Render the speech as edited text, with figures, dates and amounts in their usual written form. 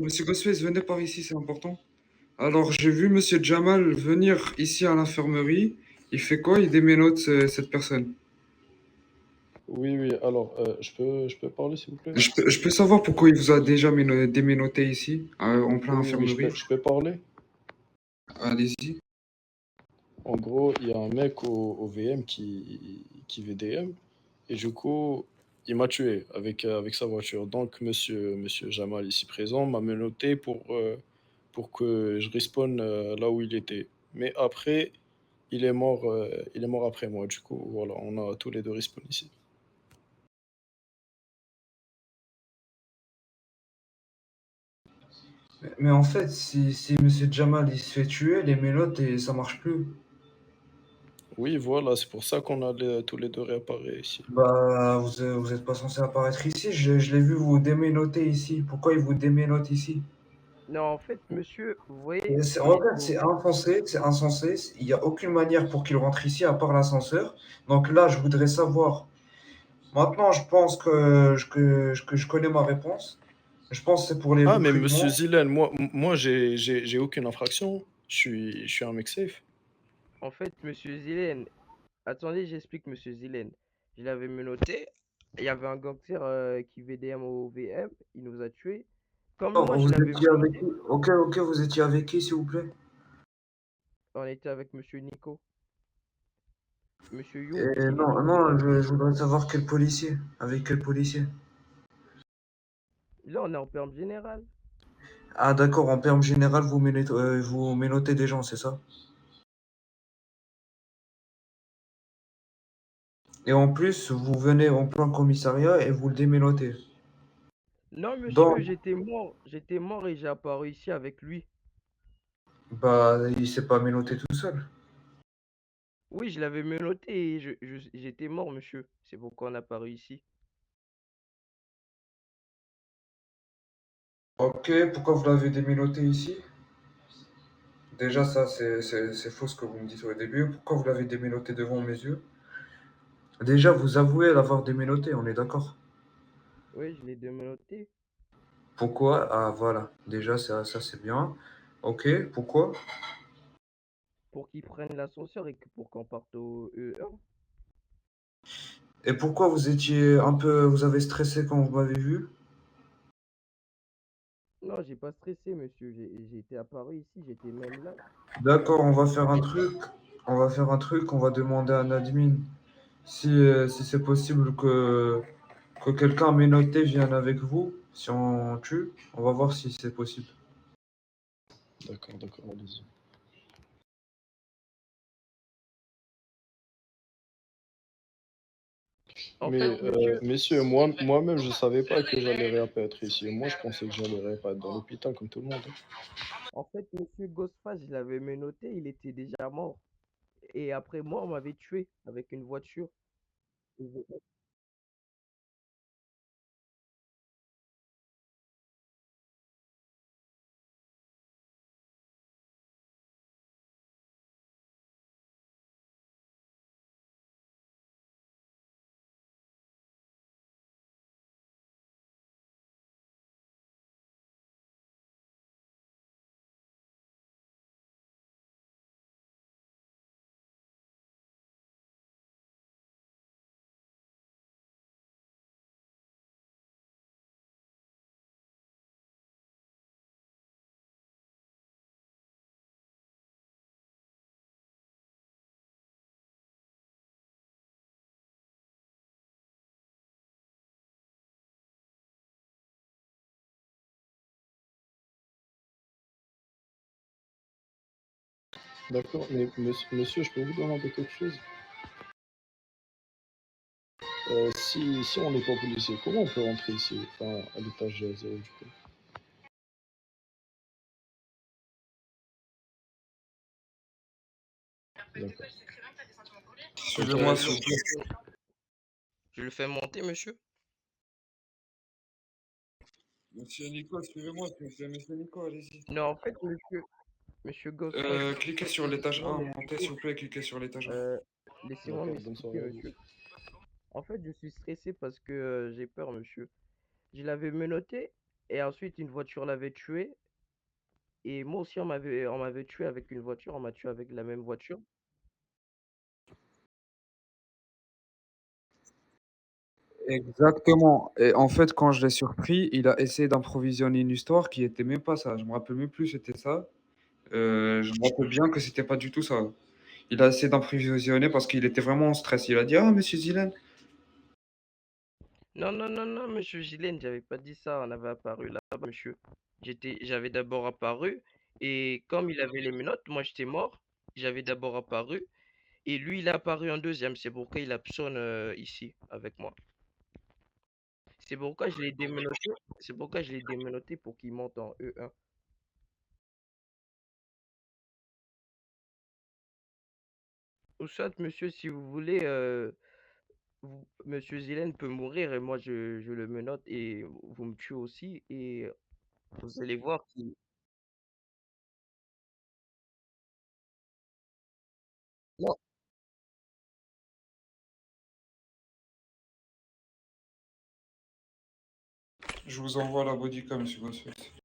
Monsieur Ghostface, venez par ici, c'est important. Alors, j'ai vu Monsieur Jamal venir ici à l'infirmerie. Il fait quoi? Il déménote cette personne. Oui, oui, alors, je peux parler, s'il vous plaît? Je peux savoir pourquoi il vous a déjà déménoté ici, en plein Oui, oui, infirmerie? je peux parler. Allez-y. En gros, il y a un mec au VM qui VDM, et du coup, il m'a tué avec sa voiture. Donc, monsieur Jamal, ici présent, m'a menotté pour que je respawn là où il était. Mais après, il est mort après moi. Du coup, voilà, on a tous les deux respawn ici. Mais en fait, si Monsieur Jamal il se fait tuer, les ménotes et ça marche plus. Oui, voilà, c'est pour ça qu'on a tous les deux réapparu ici. Bah, vous êtes pas censé apparaître ici. Je l'ai vu vous déménoter ici. Pourquoi il vous déménote ici? Non, en fait, monsieur, vous voyez, Et on en était fait, au c'est V. insensé, c'est insensé. Il n'y a aucune manière pour qu'il rentre ici à part l'ascenseur. Donc là, je voudrais savoir. Maintenant, je pense que je connais ma réponse. Je pense que c'est pour les Ah, mais monsieur recrutements. Zilen, moi j'ai aucune infraction. Je suis un mec safe. En fait, monsieur Zilen, attendez, j'explique, monsieur Zilen. Je l'avais menotté. Il y avait un gangster qui VDM au VM. Il nous a tués. Comme Oh, moi, je vous l'avais étiez avec menotté, qui? Ok, ok, vous étiez avec qui, s'il vous plaît? on était avec monsieur Nico. Monsieur Young, Et il était non, avec non, nous. je voudrais savoir quel policier. Avec quel policier? Là, on est en perme générale. Ah, d'accord, en termes général, vous ménotez des gens, c'est ça? Et en plus, vous venez en plein commissariat et vous le déménotez. Non, monsieur, Donc, j'étais mort. J'étais mort et j'ai apparu ici avec lui. bah, il s'est pas ménoté tout seul. Oui, je l'avais menotté et j'étais mort, monsieur. C'est pourquoi on a apparu ici. Ok, pourquoi vous l'avez déménoté ici? Déjà, ça, c'est faux ce que vous me dites au début. Pourquoi vous l'avez déménoté devant mes yeux? Déjà, vous avouez l'avoir déménoté, on est d'accord. Oui, je l'ai démenotté. Pourquoi? Ah, voilà. Déjà, ça c'est bien. Ok, pourquoi? Pour qu'ils prennent l'ascenseur et pour qu'on parte au E1. Et pourquoi vous étiez un peu, vous avez stressé quand vous m'avez vu? Non, j'ai pas stressé, monsieur. J'ai été apparu ici, j'étais même là. D'accord, J'étais on va juste faire un derrière. truc. On va faire un truc, on va demander à un admin si c'est possible que quelqu'un ménoté vienne avec vous. Si on tue, on va voir si c'est possible. D'accord, d'accord, allez-y. En fait, Mais monsieur, messieurs, moi-même, je savais pas que j'allais réapparaître ici. Moi, je pensais que j'allais réapparaître dans l'hôpital comme tout le monde, hein. monsieur Ghostface, je l'avais menotté, il était déjà mort. Et après moi, on m'avait tué avec une voiture. D'accord, mais monsieur, je peux vous demander quelque chose? Si on n'est pas policier, comment on peut rentrer ici, enfin, à l'étage 0 du coup? D'accord. Ok, Suivez-moi, s'il vous Je le plaît. fais, je le fais monter, monsieur. Monsieur Nico, suivez-moi, s'il vous plaît. Monsieur Nico, allez-y. Non, en fait, monsieur Ghostface, Cliquez sur l'étage laissez-moi 1, montez, s'il m'expliquer. vous plaît, cliquez sur l'étage 1. Euh, laissez-moi d'accord, bonne m'expliquer, soirée à vous. monsieur. En fait, je suis stressé parce que j'ai peur, monsieur. Je l'avais menotté Et ensuite, une voiture l'avait tué. Et moi aussi, on m'avait tué avec une voiture. On m'a tué avec la même voiture. Exactement. Et en fait, quand je l'ai surpris, il a essayé d'improvisionner une histoire qui était même pas ça. Je me rappelle même plus c'était ça. Je me rappelle bien que c'était pas du tout ça. Il a essayé d'improvisionner parce qu'il était vraiment en stress. Il a dit: «Ah, monsieur Zilan». Non, non, non, non, monsieur Gillen, j'avais pas dit ça. On avait apparu là-bas, monsieur. J'avais d'abord apparu. Et comme il avait les menottes, moi j'étais mort. J'avais d'abord apparu. Et lui, il est apparu en deuxième. C'est pourquoi il absonne ici avec moi. C'est pourquoi je l'ai démenotté. C'est pourquoi je l'ai démenotté pour qu'il monte en E1. Ou soit, monsieur, si vous voulez, monsieur Zillen peut mourir et moi je le menotte et vous me tuez aussi. Et vous allez voir qu'il... Non, Je vous envoie la bodycam, monsieur Bossuet.